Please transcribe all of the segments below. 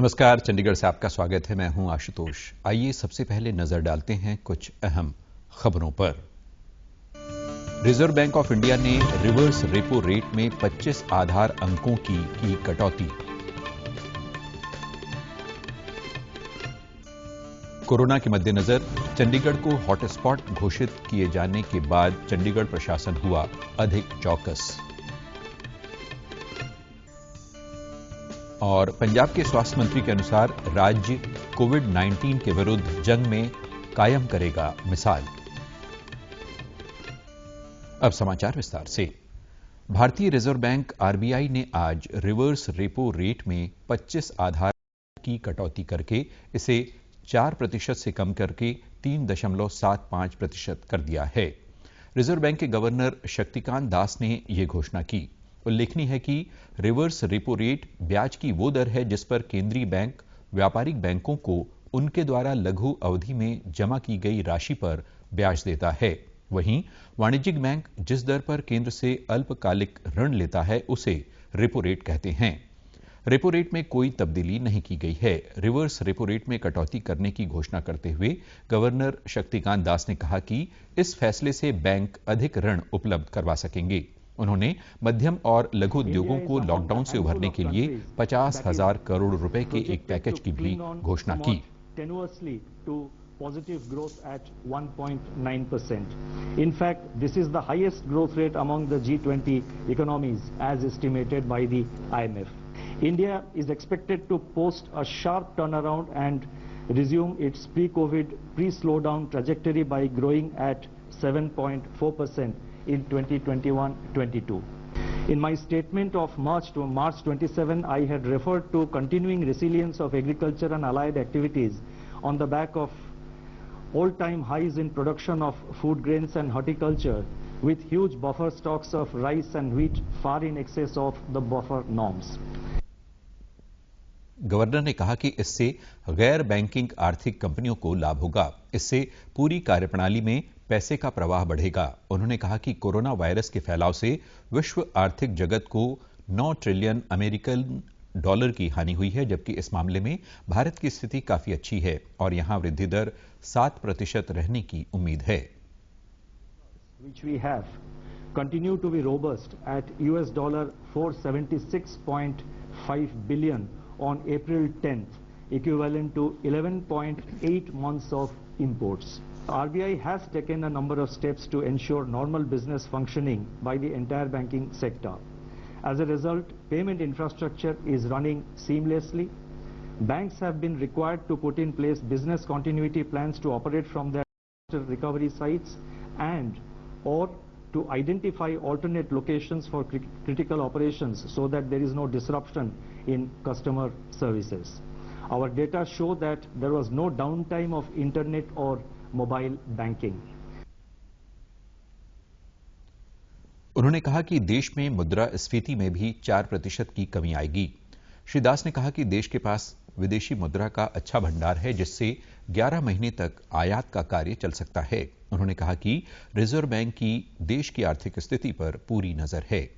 नमस्कार, चंडीगढ़ से आपका स्वागत है। मैं हूं आशुतोष। आइए सबसे पहले नजर डालते हैं कुछ अहम खबरों पर। रिजर्व बैंक ऑफ इंडिया ने रिवर्स रेपो रेट में 25 आधार अंकों की कटौती। कोरोना के मद्देनजर चंडीगढ़ को हॉटस्पॉट घोषित किए जाने के बाद चंडीगढ़ प्रशासन हुआ अधिक चौकस। और पंजाब के स्वास्थ्य मंत्री के अनुसार राज्य कोविड-19 के विरुद्ध जंग में कायम करेगा मिसाल। अब समाचार विस्तार से। भारतीय रिजर्व बैंक आरबीआई ने आज रिवर्स रेपो रेट में 25 आधार की कटौती करके इसे 4% से कम करके 3.75% कर दिया है। रिजर्व बैंक के गवर्नर शक्तिकांत दास ने यह घोषणा की। उल्लेखनीय है कि रिवर्स रेपो रेट ब्याज की वो दर है जिस पर केंद्रीय बैंक व्यापारिक बैंकों को उनके द्वारा लघु अवधि में जमा की गई राशि पर ब्याज देता है। वहीं वाणिज्यिक बैंक जिस दर पर केंद्र से अल्पकालिक ऋण लेता है उसे रेपो रेट कहते हैं। रेपो रेट में कोई तब्दीली नहीं की गई है। रिवर्स रेपो रेट में कटौती करने की घोषणा करते हुए गवर्नर शक्तिकांत दास ने कहा कि इस फैसले से बैंक अधिक ऋण उपलब्ध करवा सकेंगे। उन्होंने मध्यम और लघु उद्योगों को लॉकडाउन से उभरने के लिए 50,000 करोड़ रुपए के एक पैकेज की भी घोषणा की। Positive growth at 1.9%. In fact, this is the highest growth rate among the G20 economies as estimated by the IMF. India is expected to post a sharp turnaround and resume its pre-COVID, pre-slowdown trajectory by growing at 7.4% in 2021-22. In my statement of March 27, I had referred to continuing resilience of agriculture and allied activities on the back of all-time highs in production of food grains and horticulture, with huge buffer stocks of rice and wheat far in excess of the buffer norms. Governor ने कहा कि इससे गैर banking आर्थिक कंपनियों को लाभ होगा। इससे पूरी कार्यप्रणाली में पैसे का प्रवाह बढ़ेगा। उन्होंने कहा कि कोरोना वायरस के फैलाव से विश्व आर्थिक जगत को 9 ट्रिलियन अमेरिकन डॉलर की हानि हुई है, जबकि इस मामले में भारत की स्थिति काफी अच्छी है और यहां वृद्धि दर 7% रहने की उम्मीद है। Which we have continue to be robust at $476.5 billion on April 10th, equivalent to 11.8 months of imports. RBI has taken a number of steps to ensure normal business functioning by the entire banking sector. As a result, payment infrastructure is running seamlessly. Banks have been required to put in place business continuity plans to operate from their recovery sites and or to identify alternate locations for critical operations so that there is no disruption in customer services. Our data show that there was no downtime of internet or mobile banking. उन्होंने कहा कि देश में मुद्रास्फीति में भी 4% की कमी आएगी। श्री दास ने कहा कि देश के पास विदेशी मुद्रा का अच्छा भंडार है, जिससे 11 महीने तक आयात का कार्य चल सकता है। उन्होंने कहा कि रिजर्व बैंक की देश की आर्थिक स्थिति पर पूरी नजर है।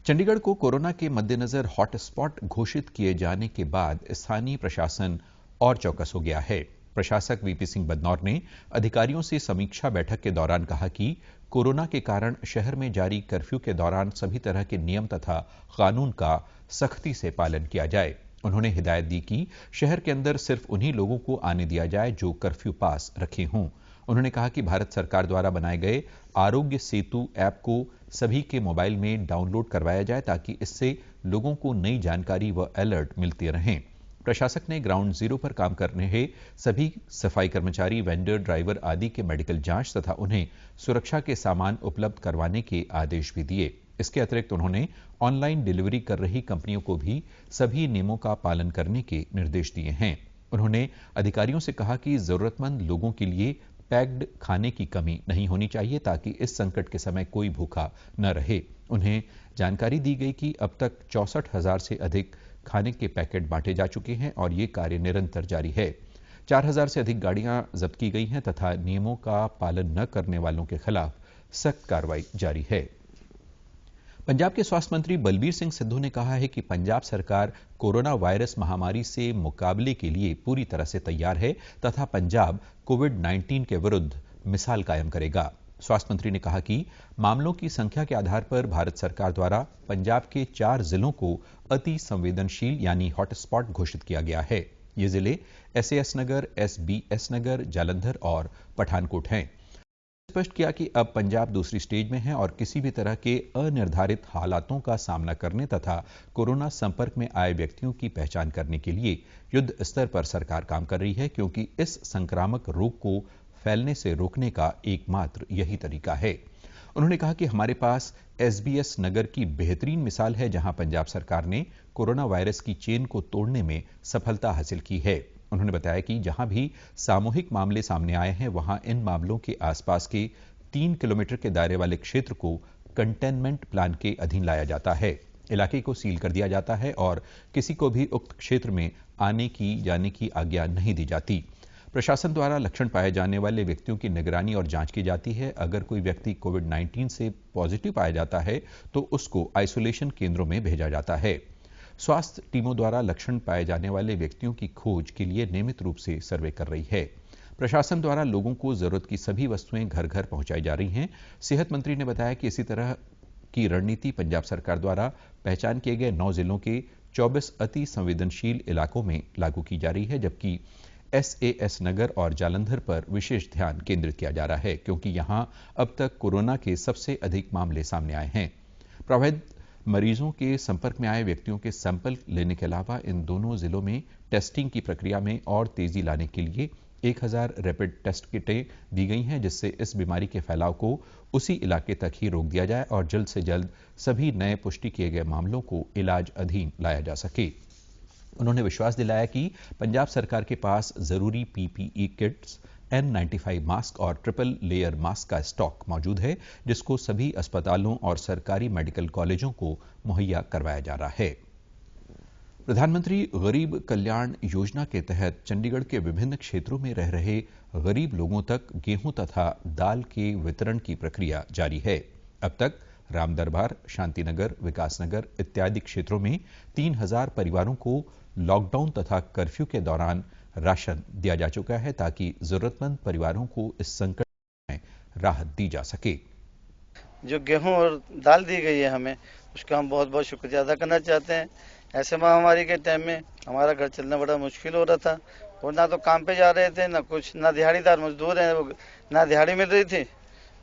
चंडीगढ़ को कोरोना के मद्देनजर हॉटस्पॉट घोषित किए जाने के बाद स्थानीय प्रशासन और चौकस हो गया है। प्रशासक वीपी सिंह बदनौर ने अधिकारियों से समीक्षा बैठक के दौरान कहा कि कोरोना के कारण शहर में जारी कर्फ्यू के दौरान सभी तरह के नियम तथा कानून का सख्ती से पालन किया जाए। उन्होंने हिदायत दी कि शहर के अंदर सिर्फ उन्हीं लोगों को आने दिया जाए जो कर्फ्यू पास रखे हों। उन्होंने कहा कि भारत सरकार द्वारा बनाए गए आरोग्य सेतु ऐप को सभी के मोबाइल में डाउनलोड करवाया जाए ताकि इससे लोगों को नई जानकारी व अलर्ट मिलते रहें। प्रशासक ने ग्राउंड जीरो पर काम कर रहे सभी सफाई कर्मचारी, वेंडर, ड्राइवर आदि के मेडिकल जांच तथा उन्हें सुरक्षा के सामान उपलब्ध करवाने के आदेश भी दिए। इसके अतिरिक्त उन्होंने ऑनलाइन डिलीवरी कर रही कंपनियों को भी सभी नियमों का पालन करने के निर्देश दिए हैं। उन्होंने अधिकारियों से कहा कि जरूरतमंद लोगों के लिए पैक्ड खाने की कमी नहीं होनी चाहिए ताकि इस संकट के समय कोई भूखा न रहे। उन्हें जानकारी दी गई कि अब तक 64,000 से अधिक खाने के पैकेट बांटे जा चुके हैं और ये कार्य निरंतर जारी है। 4,000 से अधिक गाड़ियां जब्त की गई हैं तथा नियमों का पालन न करने वालों के खिलाफ सख्त कार्रवाई जारी है। पंजाब के स्वास्थ्य मंत्री बलबीर सिंह सिद्धू ने कहा है कि पंजाब सरकार कोरोना वायरस महामारी से मुकाबले के लिए पूरी तरह से तैयार है तथा पंजाब कोविड-19 के विरुद्ध मिसाल कायम करेगा। स्वास्थ्य मंत्री ने कहा कि मामलों की संख्या के आधार पर भारत सरकार द्वारा पंजाब के 4 जिलों को अति संवेदनशील यानी हॉटस्पॉट घोषित किया गया है। ये जिले SAS नगर, SBS नगर, जालंधर और पठानकोट हैं। स्पष्ट किया कि अब पंजाब दूसरी स्टेज में है और किसी भी तरह के अनिर्धारित हालातों का सामना करने तथा कोरोना संपर्क में आए व्यक्तियों की पहचान करने के लिए युद्ध स्तर पर सरकार काम कर रही है, क्योंकि इस संक्रामक रोग को फैलने से रोकने का एकमात्र यही तरीका है। उन्होंने कहा कि हमारे पास SBS नगर की बेहतरीन मिसाल है, जहां पंजाब सरकार ने कोरोना वायरस की चेन को तोड़ने में सफलता हासिल की है। उन्होंने बताया कि जहां भी सामूहिक मामले सामने आए हैं, वहां इन मामलों के आसपास के 3 किलोमीटर के दायरे वाले क्षेत्र को कंटेनमेंट प्लान के अधीन लाया जाता है। इलाके को सील कर दिया जाता है और किसी को भी उक्त क्षेत्र में आने की जाने की आज्ञा नहीं दी जाती। प्रशासन द्वारा लक्षण पाए जाने वाले व्यक्तियों की निगरानी और जांच की जाती है। अगर कोई व्यक्ति कोविड-19 से पॉजिटिव पाया जाता है तो उसको आइसोलेशन केंद्रों में भेजा जाता है। स्वास्थ्य टीमों द्वारा लक्षण पाए जाने वाले व्यक्तियों की खोज के लिए नियमित रूप से सर्वे कर रही है। प्रशासन द्वारा लोगों को जरूरत की सभी वस्तुएं घर घर पहुंचाई जा रही हैं। सेहत मंत्री ने बताया कि इसी तरह की रणनीति पंजाब सरकार द्वारा पहचान किए गए 9 जिलों के 24 अति संवेदनशील इलाकों में लागू की जा रही है, जबकि SAS नगर और जालंधर पर विशेष ध्यान केंद्रित किया जा रहा है, क्योंकि यहां अब तक कोरोना के सबसे अधिक मामले सामने आए हैं। प्रभावित मरीजों के संपर्क में आए व्यक्तियों के सैंपल लेने के अलावा इन दोनों जिलों में टेस्टिंग की प्रक्रिया में और तेजी लाने के लिए 1000 रैपिड टेस्ट किटें दी गई हैं, जिससे इस बीमारी के फैलाव को उसी इलाके तक ही रोक दिया जाए और जल्द से जल्द सभी नए पुष्टि किए गए मामलों को इलाज अधीन लाया जा सके। उन्होंने विश्वास दिलाया कि पंजाब सरकार के पास जरूरी PPE किट्स, N95 मास्क और ट्रिपल लेयर मास्क का स्टॉक मौजूद है, जिसको सभी अस्पतालों और सरकारी मेडिकल कॉलेजों को मुहैया करवाया जा रहा है। प्रधानमंत्री गरीब कल्याण योजना के तहत चंडीगढ़ के विभिन्न क्षेत्रों में रह रहे गरीब लोगों तक गेहूं तथा दाल के वितरण की प्रक्रिया जारी है। अब तक रामदरबार, शांतिनगर, विकासनगर इत्यादि क्षेत्रों में 3000 परिवारों को लॉकडाउन तथा कर्फ्यू के दौरान राशन दिया जा चुका है, ताकि जरूरतमंद परिवारों को इस संकट में राहत दी जा सके। जो गेहूं और दाल दी गई है हमें, उसका हम बहुत बहुत शुक्रिया अदा करना चाहते हैं। ऐसे महामारी के टाइम में हमारा घर चलना बड़ा मुश्किल हो रहा था और ना तो काम पे जा रहे थे, ना कुछ, ना दिहाड़ीदार मजदूर हैं, ना दिहाड़ी मिल रही थी।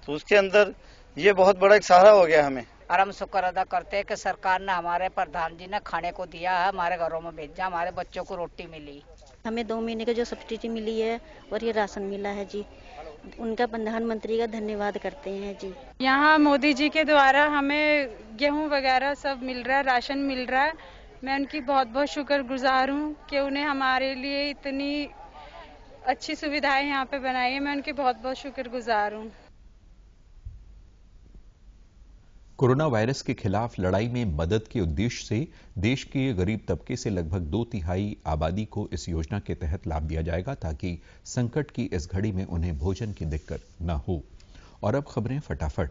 तो उसके अंदर ये बहुत बड़ा एक सहारा हो गया हमें। और हम शुक्र अदा करते हैं कि सरकार ने, हमारे प्रधान जी ने खाने को दिया है, हमारे घरों में भेजा, हमारे बच्चों को रोटी मिली। हमें 2 महीने की जो सब्सिडी मिली है और ये राशन मिला है जी, उनका प्रधानमंत्री का धन्यवाद करते हैं जी। यहाँ मोदी जी के द्वारा हमें गेहूं वगैरह सब मिल रहा है, राशन मिल रहा है। मैं उनकी बहुत बहुत शुक्रगुजार हूँ कि उन्हें हमारे लिए इतनी अच्छी सुविधाएं यहाँ पे बनाई है। मैं उनकी बहुत बहुत शुक्रगुजार हूँ। कोरोना वायरस के खिलाफ लड़ाई में मदद के उद्देश्य से देश के गरीब तबके से लगभग 2/3 आबादी को इस योजना के तहत लाभ दिया जाएगा, ताकि संकट की इस घड़ी में उन्हें भोजन की दिक्कत न हो। और अब खबरें फटाफट।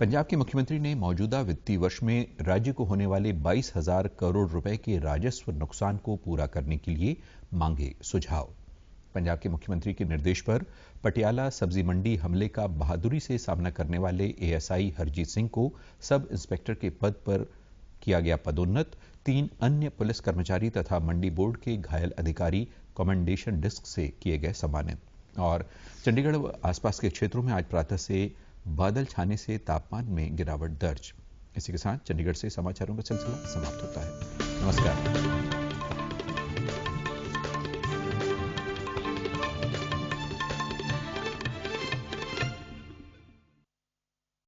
पंजाब के मुख्यमंत्री ने मौजूदा वित्तीय वर्ष में राज्य को होने वाले 22,000 करोड़ रुपए के राजस्व नुकसान को पूरा करने के लिए मांगे सुझाव। पंजाब के मुख्यमंत्री के निर्देश पर पटियाला सब्जी मंडी हमले का बहादुरी से सामना करने वाले ASI हरजीत सिंह को सब इंस्पेक्टर के पद पर किया गया पदोन्नत। 3 अन्य पुलिस कर्मचारी तथा मंडी बोर्ड के घायल अधिकारी कमेंडेशन डिस्क से किए गए सम्मानित। और चंडीगढ़ व आसपास के क्षेत्रों में आज प्रातः से बादल छाने से तापमान में गिरावट दर्ज। इसी के साथ चंडीगढ़ से समाचारों का सिलसिला समाप्त होता है। नमस्कार।